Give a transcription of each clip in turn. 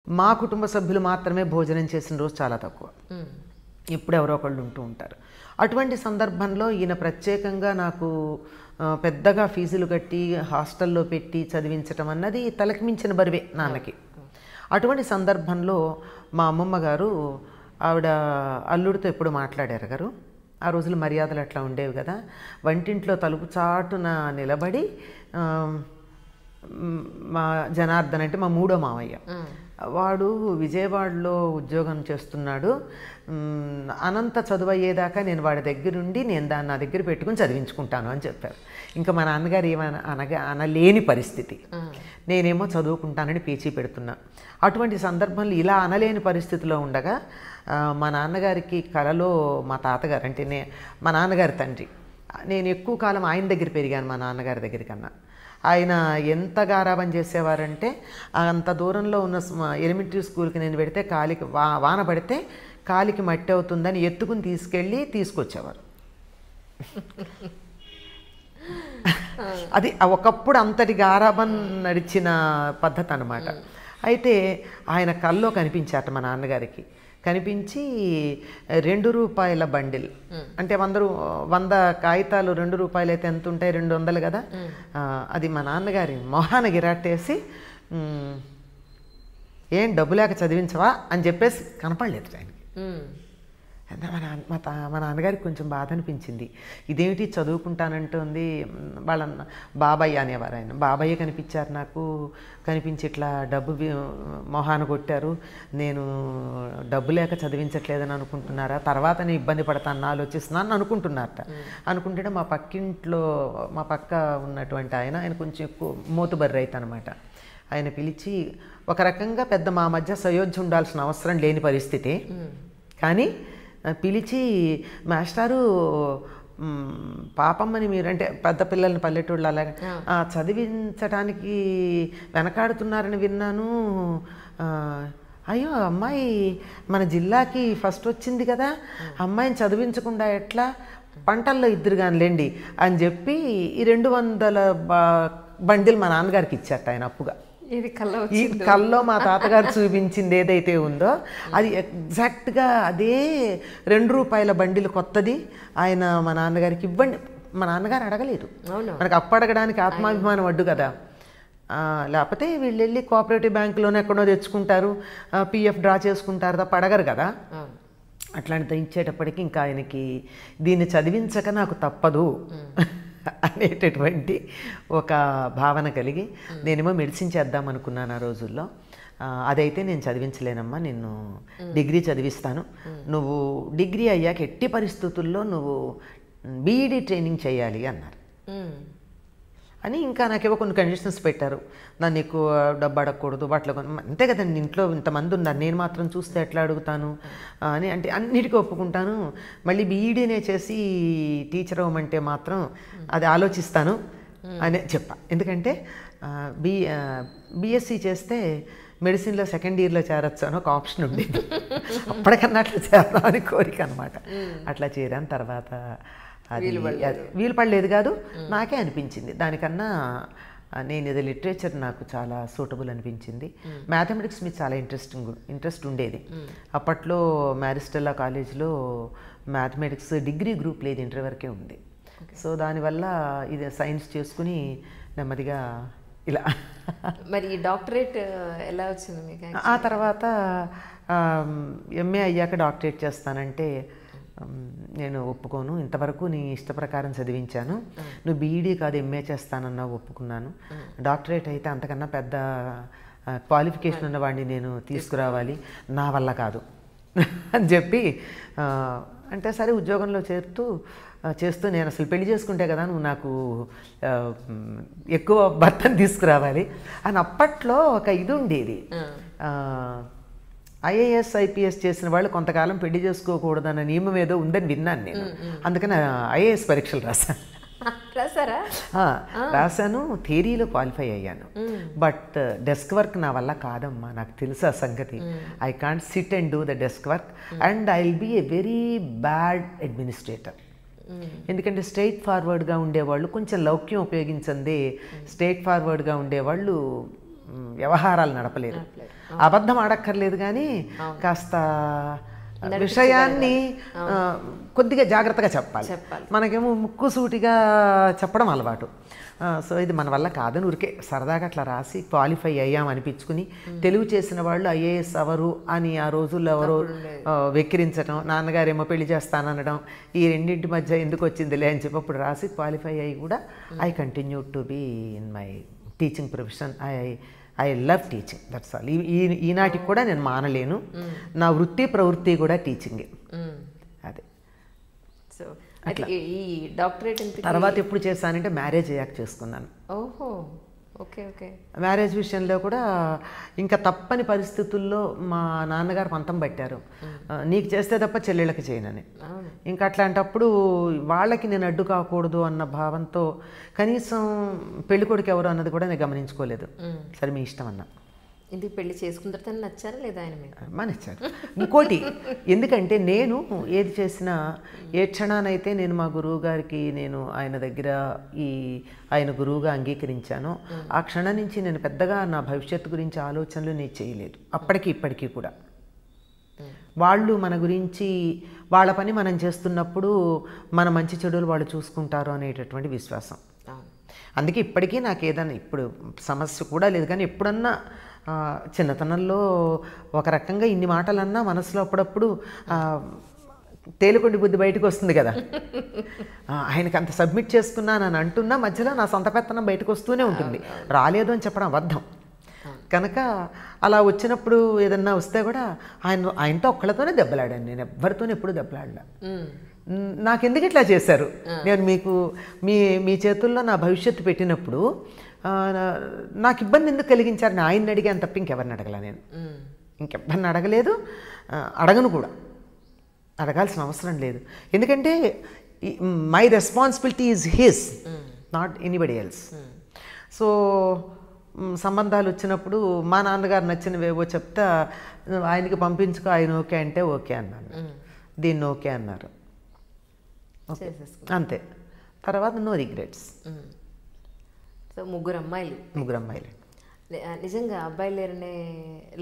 మా కుటుంబ సభ్యులు మాత్రమే భోజనం చేసిన రోజు చాలా తక్కువ. ఎప్పుడు ఎవరో ఒకళ్ళు ఉంటూ ఉంటారు. అటువంటి సందర్భంలో ఈయన ప్రత్యేకంగా నాకు పెద్దగా ఫీజులు కట్టి హాస్టల్లో పెట్టి చదివించటం అన్నది తలకు మించిన బరువే నాన్నకి. అటువంటి సందర్భంలో మా అమ్మమ్మ గారు ఆవిడ అల్లుడితో ఎప్పుడు మాట్లాడారు గారు. ఆ రోజులు మర్యాదలు అట్లా ఉండేవి కదా. వంటింట్లో తలుపు చాటున నిలబడి మా జనార్దన్ అంటే మా మూడో మావయ్య, వాడు విజయవాడలో ఉద్యోగం చేస్తున్నాడు, అనంత చదువు అయ్యేదాకా నేను వాడి దగ్గరుండి నేను దాన్ని నా దగ్గర పెట్టుకుని చదివించుకుంటాను అని చెప్పారు. ఇంకా మా నాన్నగారు అనలేని పరిస్థితి. నేనేమో చదువుకుంటానని పేచీ పెడుతున్నా. అటువంటి సందర్భంలో ఇలా అనలేని పరిస్థితిలో ఉండగా మా నాన్నగారికి కలలో మా తాతగారు అంటే మా నాన్నగారి తండ్రి, నేను ఎక్కువ కాలం ఆయన దగ్గర పెరిగాను మా నాన్నగారి దగ్గర కన్నా. ఆయన ఎంత గారాబం చేసేవారంటే అంత దూరంలో ఉన్న ఎలిమెంటరీ స్కూల్కి నేను పెడితే కాలికి వాన పడితే కాలికి మట్టి అవుతుందని ఎత్తుకుని తీసుకొచ్చేవారు. అది ఒకప్పుడు అంతటి గారాబం నడిచిన పద్ధతి అన్నమాట. అయితే ఆయన కల్లో కనిపించారట మా నాన్నగారికి. కనిపించి 2 రూపాయల బండిల్ అంటే 100 కాగితాలు 2 రూపాయలు అయితే ఎంత ఉంటాయి, 200 కదా. అది మా నాన్నగారి మొహాన గిరాటేసి ఏం డబ్బు లేక చదివించవా అని చెప్పేసి కనపడలేదు ఆయనకి. మా నాన్నగారికి కొంచెం బాధ అనిపించింది. ఇదేమిటి చదువుకుంటానంటుంది. వాళ్ళ బాబాయ్ అనేవారు ఆయన. బాబాయ్య కనిపించారు నాకు. కనిపించి ఇట్లా డబ్బు మొహాన కొట్టారు, నేను డబ్బు లేక చదివించట్లేదని అనుకుంటున్నారా, తర్వాత నేను ఇబ్బంది పడతాను ఆలోచిస్తున్నాను అనుకుంటున్నారట. అనుకుంటే మా పక్క ఉన్నటువంటి ఆయన కొంచెం ఎక్కువ మోతుబర్రి రైతు అనమాట. ఆయన పిలిచి ఒక రకంగా పెద్ద మా మధ్య సయోధ్య ఉండాల్సిన అవసరం లేని పరిస్థితి, కానీ పిలిచి మాస్టారు పాపమ్మని మీరు అంటే పెద్ద పిల్లల్ని పల్లెటూళ్ళు అలాగే చదివించడానికి వెనకాడుతున్నారని విన్నాను. అయ్యో అమ్మాయి మన జిల్లాకి ఫస్ట్ వచ్చింది కదా, అమ్మాయిని చదివించకుండా ఎట్లా, పంటల్లో ఇద్దరు కానిలేండి అని చెప్పి ఈ 200 బండిలు మా నాన్నగారికి ఇచ్చారట ఆయన అప్పుగా. ఈ కల్లో మా తాతగారు చూపించింది ఏదైతే ఉందో అది ఎగ్జాక్ట్గా అదే 2 రూపాయల బండిలు కొత్తది ఆయన మా నాన్నగారికి ఇవ్వండి. మా నాన్నగారు అడగలేదు, మనకు అప్పు అడగడానికి ఆత్మాభిమానం అడ్డు కదా. లేకపోతే వీళ్ళు వెళ్ళి కోఆపరేటివ్ బ్యాంకులోనే ఎక్కడో తెచ్చుకుంటారు, పిఎఫ్ డ్రా చేసుకుంటారు తప్ప అడగరు కదా. అట్లాంటిది ఇచ్చేటప్పటికి ఇంకా ఆయనకి దీన్ని చదివించక నాకు తప్పదు అనేటటువంటి ఒక భావన కలిగి నేనేమో మెడిసిన్ చేద్దాం అనుకున్నాను ఆ రోజుల్లో. అదైతే నేను చదివించలేనమ్మా, నిన్ను డిగ్రీ చదివిస్తాను, నువ్వు డిగ్రీ అయ్యాక ఎట్టి పరిస్థితుల్లో నువ్వు బీఈడీ ట్రైనింగ్ చేయాలి అన్నారు. అని ఇంకా నాకేవో కొన్ని కండిషన్స్ పెట్టారు. నన్ను ఎక్కువ డబ్బు అడగకూడదు, వాటిలో అంతే కదండి, ఇంట్లో ఇంతమంది ఉన్నారు, నేను మాత్రం చూస్తే ఎట్లా అడుగుతాను అని అంటే అన్నిటికీ ఒప్పుకుంటాను. మళ్ళీ బీఈడీనే చేసి టీచర్ అవ్వమంటే మాత్రం అది ఆలోచిస్తాను అని చెప్పా. ఎందుకంటే బీఎస్సీ చేస్తే మెడిసిన్లో సెకండ్ ఇయర్లో చేరొచ్చు అని ఒక ఆప్షన్ ఉండేది. అప్పటికన్నా అట్లా చేద్దాం అని కోరిక అనమాట. అట్లా చేరాను. తర్వాత అది వీలు పడలేదు కాదు, నాకే అనిపించింది దానికన్నా నేను ఇది లిటరేచర్ నాకు చాలా సూటబుల్ అనిపించింది. మ్యాథమెటిక్స్ మీద చాలా ఇంట్రెస్ట్ ఉండేది. అప్పట్లో మ్యారిస్టెల్లా కాలేజ్లో మ్యాథమెటిక్స్ డిగ్రీ గ్రూప్ లేదు, ఇంటర్ వరకే ఉంది. సో దానివల్ల ఇది సైన్స్ చేసుకుని నెమ్మదిగా ఇలా. మరి డాక్టరేట్ ఎలా వచ్చింది మీకు? ఆ తర్వాత ఎంఏ అయ్యాక డాక్టరేట్ చేస్తానంటే నేను ఒప్పుకోను, ఇంతవరకు నీ ఇష్ట ప్రకారం చదివించాను, నువ్వు బీఈడీ కాదు ఎంఏ చేస్తానన్నా ఒప్పుకున్నాను, డాక్టరేట్ అయితే అంతకన్నా పెద్ద క్వాలిఫికేషన్ ఉన్నవాడిని నేను తీసుకురావాలి, నా వల్ల కాదు అని చెప్పి అంటే సరే ఉద్యోగంలో చేస్తూ నేను అసలు పెళ్లి చేసుకుంటే కదా నువ్వు నాకు ఎక్కువ భర్తను తీసుకురావాలి అని అప్పట్లో ఒక ఇది ఉండేది. ఐఏఎస్ ఐపీఎస్ చేసిన వాళ్ళు కొంతకాలం పెళ్లి చేసుకోకూడదన్న నియమం ఏదో ఉందని విన్నాను నేను. అందుకని ఐఏఎస్ పరీక్షలు రాశాను, థియరీలో క్వాలిఫై అయ్యాను. బట్ డెస్క్ వర్క్ నా వల్ల కాదమ్మా, నాకు తెలుసు ఆ సంగతి. I can't sit and do the desk work and I will be a very bad administrator. ఎందుకంటే స్ట్రైట్ ఫార్వర్డ్గా ఉండేవాళ్ళు, కొంచెం లౌక్యం ఉపయోగించందే స్ట్రైట్ ఫార్వర్డ్గా ఉండేవాళ్ళు వ్యవహారాలు నడపలేరు. అబద్ధం ఆడక్కర్లేదు కానీ కాస్త విషయాన్ని కొద్దిగా జాగ్రత్తగా చెప్పాలి. మనకేమో ముక్కు సూటిగా చెప్పడం అలవాటు. సో ఇది మన వల్ల కాదని ఊరికే సరదాగా అట్లా రాసి క్వాలిఫై అయ్యాం అనిపించుకుని, తెలుగు చేసిన వాళ్ళు ఐఏఎస్ అవరు అని ఆ రోజుల్లో ఎవరో వెక్కిరించడం, నాన్నగారేమో పెళ్లి చేస్తాననడం, ఈ రెండింటి మధ్య ఎందుకు వచ్చిందిలే అని చెప్పి అప్పుడు రాసి క్వాలిఫై అయ్యి కూడా I continue to be in my teaching profession. I love teaching, that's all. ఈనాటికి కూడా నేను మానలేను. నా వృత్తి ప్రవృత్తి కూడా టీచింగే. అదే. సో ఈ డాక్టరేట్ తర్వాత ఎప్పుడు చేశానంటే మ్యారేజ్ అయ్యాక చేసుకున్నాను. ఓహో, ఓకే ఓకే. మ్యారేజ్ విషయంలో కూడా ఇంకా తప్పని పరిస్థితుల్లో మా నాన్నగారు పంతం పట్టారు, నీకు చేస్తే తప్ప చెల్లెళ్ళకి చేయనని. ఇంకా అట్లాంటప్పుడు వాళ్ళకి నేను అడ్డు కాకూడదు అన్న భావంతో కనీసం పెళ్ళికొడుకు ఎవరు అన్నది కూడా నేను గమనించుకోలేదు. సరే మీ ఇష్టం అన్నా. ఇంటికి పెళ్లి చేసుకున్న తర్వాత నచ్చారా లేదా ఆయన మీకు? నచ్చారు. ఇంకోటి, ఎందుకంటే నేను ఏది చేసినా ఏ క్షణానైతే నేను మా గురువు గారికి నేను ఆయన దగ్గర ఆయన గురువుగా అంగీకరించానో ఆ క్షణం నుంచి నేను పెద్దగా నా భవిష్యత్తు గురించి ఆలోచనలు నేను చేయలేదు, అప్పటికి ఇప్పటికీ కూడా. వాళ్ళు మన గురించి వాళ్ళ పని మనం చేస్తున్నప్పుడు మన మంచి చెడులు వాళ్ళు చూసుకుంటారు అనేటటువంటి విశ్వాసం. అందుకే ఇప్పటికీ నాకు ఏదైనా ఇప్పుడు సమస్య కూడా లేదు, కానీ ఎప్పుడన్నా చిన్నతనంలో ఒక రకంగా ఇన్ని మాటలన్నా మనసులో అప్పుడప్పుడు తేలికొండి బుద్ధి బయటకు వస్తుంది కదా. ఆయనకి అంత సబ్మిట్ చేసుకున్నానని అంటున్నా మధ్యలో నా సొంత పెత్తనం బయటకు వస్తూనే ఉంటుంది. రాలేదు అని చెప్పడం అబద్ధం. కనుక అలా వచ్చినప్పుడు ఏదన్నా వస్తే కూడా ఆయనతో ఒక్కళ్ళతోనే దెబ్బలాడాను, నేను ఎవ్వరితోనే ఎప్పుడు దెబ్బలాడలా. నాకెందుకు ఇట్లా చేశారు, నేను మీకు మీ చేతుల్లో నా భవిష్యత్తు పెట్టినప్పుడు నాకు ఇబ్బంది ఎందుకు కలిగించారని ఆయన్ని అడిగాను తప్ప ఇంకెవరిని అడగల. నేను ఇంకెవరిని అడగలేదు, అడగను కూడా, అడగాల్సిన అవసరం లేదు. ఎందుకంటే my responsibility is his, not anybody else. So సంబంధాలు వచ్చినప్పుడు మా నాన్నగారు నచ్చినవేవో చెప్తా ఆయనకి పంపించుకో, ఆయన ఓకే అంటే ఓకే అన్నాను, దీన్ని ఓకే అన్నారు, అంతే. తర్వాత నో రిగ్రెట్స్. సో ముగ్గురు అమ్మాయిలు. నిజంగా అబ్బాయిలు లేరనే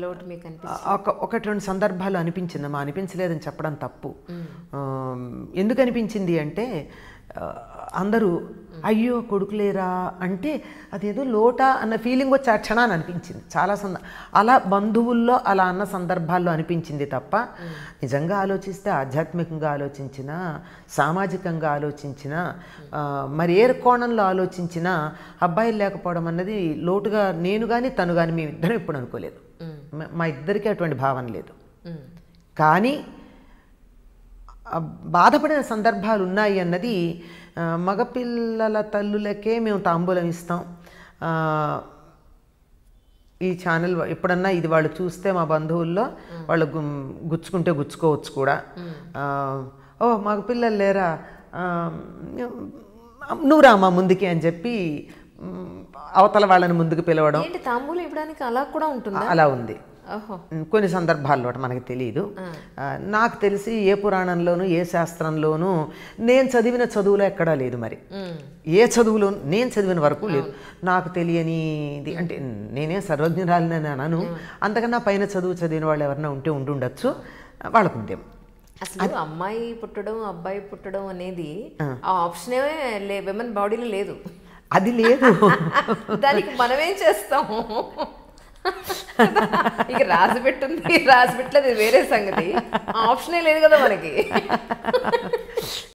లోటు మీకు అనిపించింది? ఒకటి రెండు సందర్భాలు అనిపించిందమ్మా, అనిపించలేదని చెప్పడం తప్పు. ఎందుకు అనిపించింది అంటే అందరూ అయ్యో కొడుకులేరా అంటే అదేదో లోటా అన్న ఫీలింగ్ వచ్చి ఆ క్షణాన్ని అనిపించింది. చాలా అలా బంధువుల్లో అలా అన్న సందర్భాల్లో అనిపించింది తప్ప నిజంగా ఆలోచిస్తే ఆధ్యాత్మికంగా ఆలోచించినా, సామాజికంగా ఆలోచించినా, మరి ఏ కోణంలో ఆలోచించినా అబ్బాయిలు లేకపోవడం అన్నది లోటుగా నేను కానీ తను కానీ మేమిద్దరం ఎప్పుడు అనుకోలేదు. మా ఇద్దరికీ అటువంటి భావన లేదు. కానీ బాధపడిన సందర్భాలు ఉన్నాయి అన్నది, మగపిల్లల తల్లులకే మేము తాంబూలం ఇస్తాం, ఈ ఛానల్ ఎప్పుడన్నా ఇది వాళ్ళు చూస్తే మా బంధువుల్లో వాళ్ళు గుచ్చుకుంటే గుచ్చుకోవచ్చు కూడా, ఓ మగపిల్లలు లేరా నువ్వు రామా ముందుకి అని చెప్పి అవతల వాళ్ళని ముందుకు పిలవడం. తాంబూలం ఇవ్వడానికి అలా కూడా ఉంటుంది? అలా ఉంది కొన్ని సందర్భాల్లో, మనకి తెలియదు. నాకు తెలిసి ఏ పురాణంలోనూ ఏ శాస్త్రంలోనూ నేను చదివిన చదువులో ఎక్కడా లేదు. మరి ఏ చదువులో నేను చదివిన వరకు లేదు. నాకు తెలియనిది అంటే నేనే సర్వజ్ఞురాలని అనను, అంతకన్నా పైన చదువు చదివిన వాళ్ళు ఎవరైనా ఉంటే ఉండుండొచ్చు, వాళ్ళకుందేమో. అసలు అమ్మాయి పుట్టడం అబ్బాయి పుట్టడం అనేది ఆ ఆప్షనే విమెన్ బాడీలో లేదు. అది లేదు, దానికి మనమేం చేస్తాము? ఇక రాసి పెట్టలేదు వేరే సంగతి, ఆప్షనే లేదు కదా మనకి.